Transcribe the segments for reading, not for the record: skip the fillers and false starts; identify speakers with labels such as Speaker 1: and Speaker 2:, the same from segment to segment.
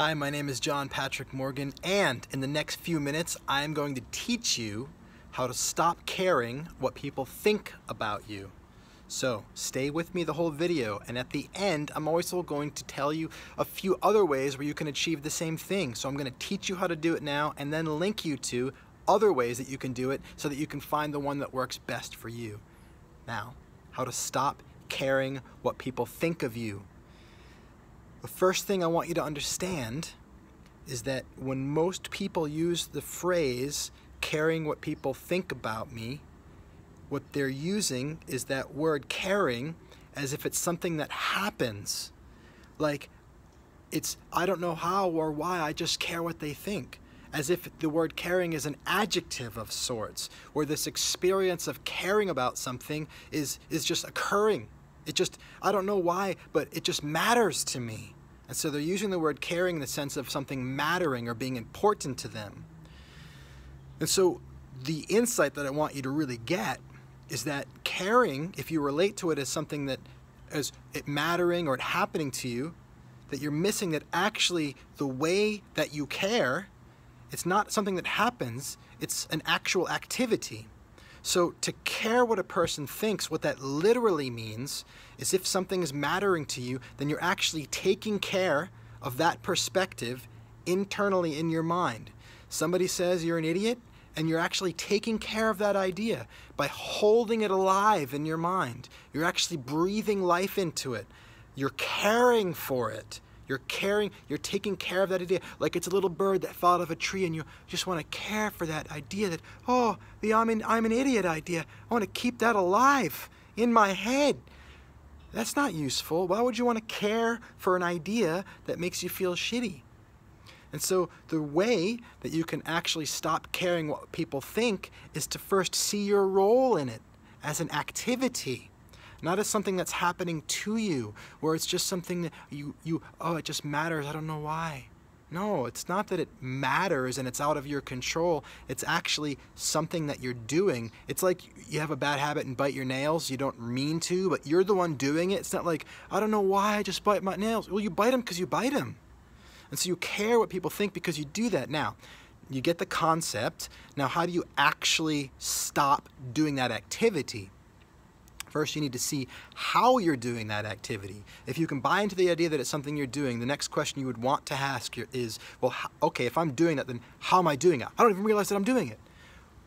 Speaker 1: Hi, my name is John Patrick Morgan, and in the next few minutes, I am going to teach you how to stop caring what people think about you. So stay with me the whole video, and at the end, I'm also going to tell you a few other ways where you can achieve the same thing. So I'm going to teach you how to do it now, and then link you to other ways that you can do it so that you can find the one that works best for you. Now, how to stop caring what people think of you. The first thing I want you to understand is that when most people use the phrase caring what people think about me, what they're using is that word caring as if it's something that happens. Like it's, I don't know how or why, I just care what they think. As if the word caring is an adjective of sorts, where this experience of caring about something is just occurring. It just, I don't know why, but it just matters to me. And so they're using the word caring in the sense of something mattering or being important to them. And so the insight that I want you to really get is that caring, if you relate to it as something that as it mattering or it happening to you, that you're missing that actually the way that you care, it's not something that happens, it's an actual activity. So to care what a person thinks, what that literally means is if something is mattering to you, then you're actually taking care of that perspective internally in your mind. Somebody says you're an idiot, and you're actually taking care of that idea by holding it alive in your mind. You're actually breathing life into it. You're caring for it. You're caring, you're taking care of that idea like it's a little bird that fell out of a tree, and you just want to care for that idea that, oh, the I'm an idiot idea. I want to keep that alive in my head. That's not useful. Why would you want to care for an idea that makes you feel shitty? And so the way that you can actually stop caring what people think is to first see your role in it as an activity. Not as something that's happening to you, where it's just something that oh, it just matters, I don't know why. No, it's not that it matters and it's out of your control. It's actually something that you're doing. It's like you have a bad habit and bite your nails. You don't mean to, but you're the one doing it. It's not like, I don't know why I just bite my nails. Well, you bite them because you bite them. And so you care what people think because you do that. Now, you get the concept. Now, how do you actually stop doing that activity? First, you need to see how you're doing that activity. If you can buy into the idea that it's something you're doing, the next question you would want to ask is, well, okay, if I'm doing that, then how am I doing it? I don't even realize that I'm doing it.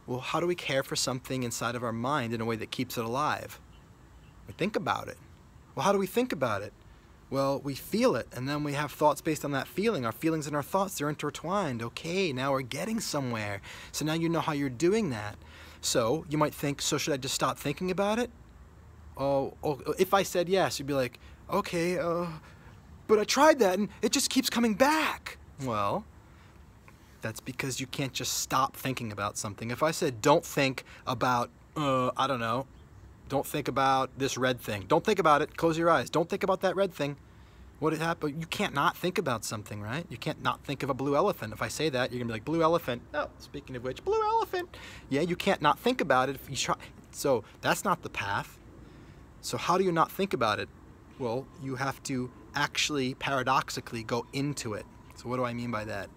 Speaker 1: Well, how do we care for something inside of our mind in a way that keeps it alive? We think about it. Well, how do we think about it? Well, we feel it, and then we have thoughts based on that feeling. Our feelings and our thoughts, they're intertwined. Okay, now we're getting somewhere. So now you know how you're doing that. So you might think, so should I just stop thinking about it? Oh, if I said yes, you'd be like, okay, but I tried that and it just keeps coming back. Well, that's because you can't just stop thinking about something. If I said don't think about, I don't know, don't think about this red thing. Don't think about it, close your eyes. Don't think about that red thing. What happened? You can't not think about something, right? You can't not think of a blue elephant. If I say that, you're gonna be like, blue elephant. Oh, speaking of which, blue elephant. Yeah, you can't not think about it if you try. So that's not the path. So how do you not think about it? Well, you have to actually, paradoxically, go into it. So what do I mean by that?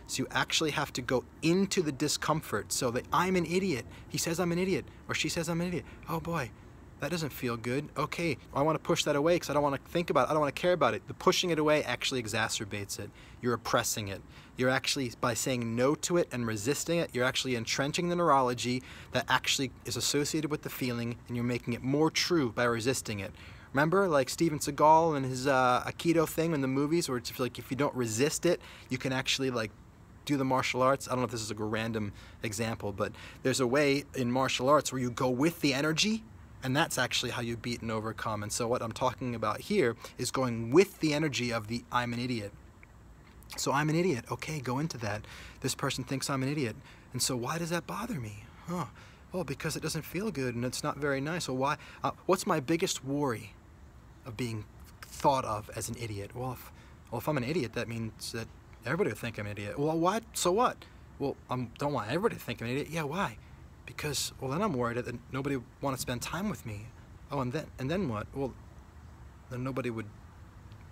Speaker 1: So you actually have to go into the discomfort. So that I'm an idiot. He says I'm an idiot, or she says I'm an idiot. Oh boy, that doesn't feel good. Okay, I want to push that away because I don't want to think about it. I don't want to care about it. The pushing it away actually exacerbates it. You're oppressing it. You're actually, by saying no to it and resisting it, you're actually entrenching the neurology that actually is associated with the feeling, and you're making it more true by resisting it. Remember, like Steven Seagal and his Aikido thing in the movies, where it's like if you don't resist it, you can actually like do the martial arts. I don't know if this is a random example, but there's a way in martial arts where you go with the energy, and that's actually how you beat and overcome. And so what I'm talking about here is going with the energy of the I'm an idiot. So I'm an idiot. Okay, go into that. This person thinks I'm an idiot. And so why does that bother me? Huh. Well, because it doesn't feel good and it's not very nice. Well, why? What's my biggest worry of being thought of as an idiot? Well, if I'm an idiot, that means that everybody will think I'm an idiot. Well, what? So what? Well, I don't want everybody to think I'm an idiot. Yeah, why? Because, well, then I'm worried that nobody would want to spend time with me. Oh, and then what? Well, then nobody would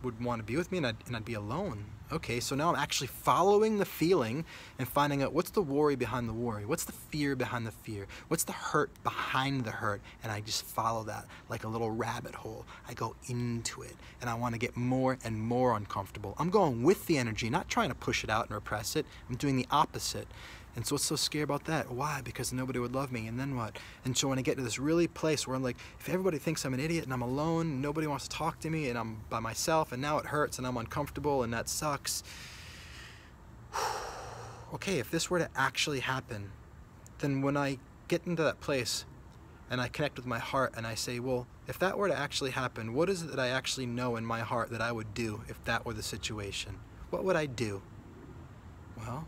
Speaker 1: would want to be with me, and I'd be alone. Okay, so now I'm actually following the feeling and finding out what's the worry behind the worry, what's the fear behind the fear, what's the hurt behind the hurt, and I just follow that like a little rabbit hole. I go into it, and I want to get more and more uncomfortable. I'm going with the energy, not trying to push it out and repress it. I'm doing the opposite. And so what's so scary about that? Why? Because nobody would love me, and then what? And so when I get to this really place where I'm like, if everybody thinks I'm an idiot and I'm alone, and nobody wants to talk to me, and I'm by myself, and now it hurts and I'm uncomfortable and that sucks. Okay, if this were to actually happen, then when I get into that place and I connect with my heart and I say, well, if that were to actually happen, what is it that I actually know in my heart that I would do if that were the situation? What would I do? Well,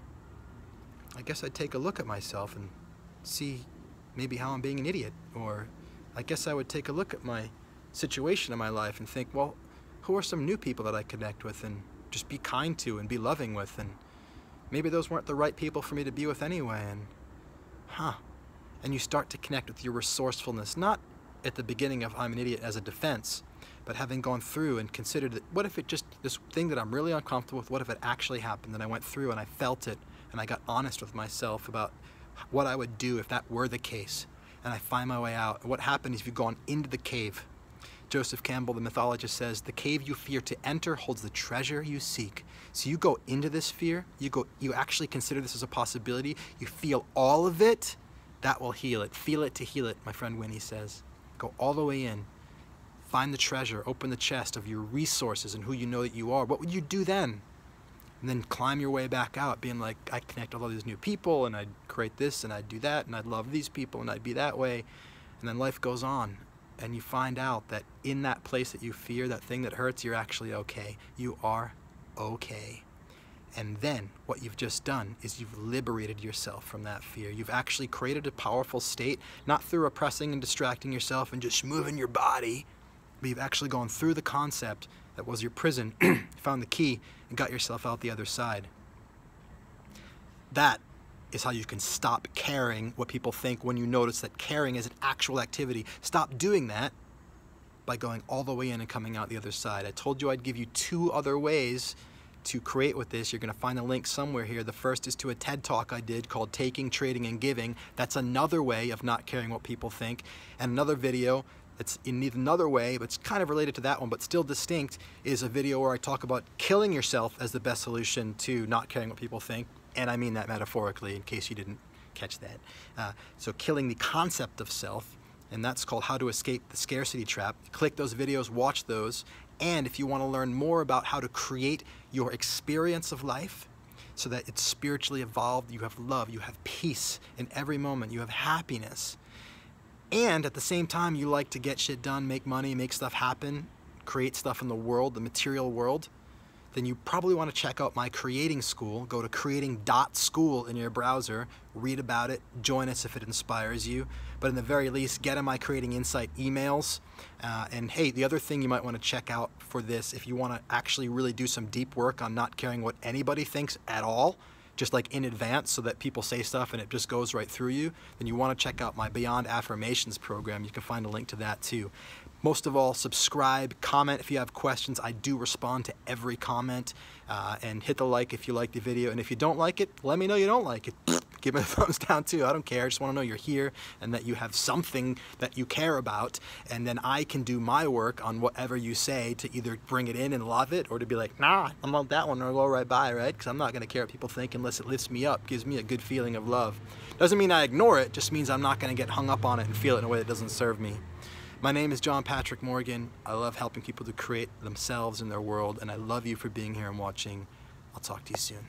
Speaker 1: I guess I'd take a look at myself and see maybe how I'm being an idiot. Or I guess I would take a look at my situation in my life and think, well, who are some new people that I connect with and just be kind to and be loving with? And maybe those weren't the right people for me to be with anyway. And and you start to connect with your resourcefulness, not at the beginning of I'm an idiot as a defense, but having gone through and considered that, what if it just, this thing that I'm really uncomfortable with, what if it actually happened and I went through and I felt it and I got honest with myself about what I would do if that were the case, and I find my way out. What happens if you've gone into the cave? Joseph Campbell, the mythologist, says, the cave you fear to enter holds the treasure you seek. So you go into this fear, you actually consider this as a possibility, you feel all of it, that will heal it. Feel it to heal it, my friend Winnie says. Go all the way in. Find the treasure, open the chest of your resources and who you know that you are. What would you do then? And then climb your way back out, being like, I'd connect with all these new people, and I'd create this, and I'd do that, and I'd love these people, and I'd be that way. And then life goes on, and you find out that in that place that you fear, that thing that hurts, you're actually okay. You are okay. And then what you've just done is you've liberated yourself from that fear. You've actually created a powerful state, not through repressing and distracting yourself and just moving your body, but you've actually gone through the concept that was your prison, found the key, and got yourself out the other side. That is how you can stop caring what people think when you notice that caring is an actual activity. Stop doing that by going all the way in and coming out the other side. I told you I'd give you 2 other ways to create with this. You're going to find a link somewhere here. The first is to a TED Talk I did called Taking, Trading, and Giving. That's another way of not caring what people think. And another video, it's in another way, but it's kind of related to that one, but still distinct, is a video where I talk about killing yourself as the best solution to not caring what people think. And I mean that metaphorically, in case you didn't catch that. So killing the concept of self, and that's called How to Escape the Scarcity Trap. Click those videos, watch those, and if you want to learn more about how to create your experience of life so that it's spiritually evolved, you have love, you have peace in every moment, you have happiness, and at the same time you like to get shit done, make money, make stuff happen, create stuff in the world, the material world, then you probably want to check out my Creating School. Go to creating.school in your browser, read about it, join us if it inspires you. But in the very least, get in my Creating Insight emails. And hey, the other thing you might want to check out for this, if you want to actually really do some deep work on not caring what anybody thinks at all, just like in advance so that people say stuff and it just goes right through you, then you want to check out my Beyond Affirmations program. You can find a link to that too. Most of all, subscribe, comment if you have questions. I do respond to every comment, and hit the like if you like the video. And if you don't like it, let me know you don't like it. Give me a thumbs down too. I don't care. I just want to know you're here and that you have something that you care about. And then I can do my work on whatever you say to either bring it in and love it, or to be like, nah, I'm on that one, or go right by, right? Because I'm not going to care what people think unless it lifts me up, gives me a good feeling of love. Doesn't mean I ignore it, just means I'm not going to get hung up on it and feel it in a way that doesn't serve me. My name is John Patrick Morgan. I love helping people to create themselves in their world, and I love you for being here and watching. I'll talk to you soon.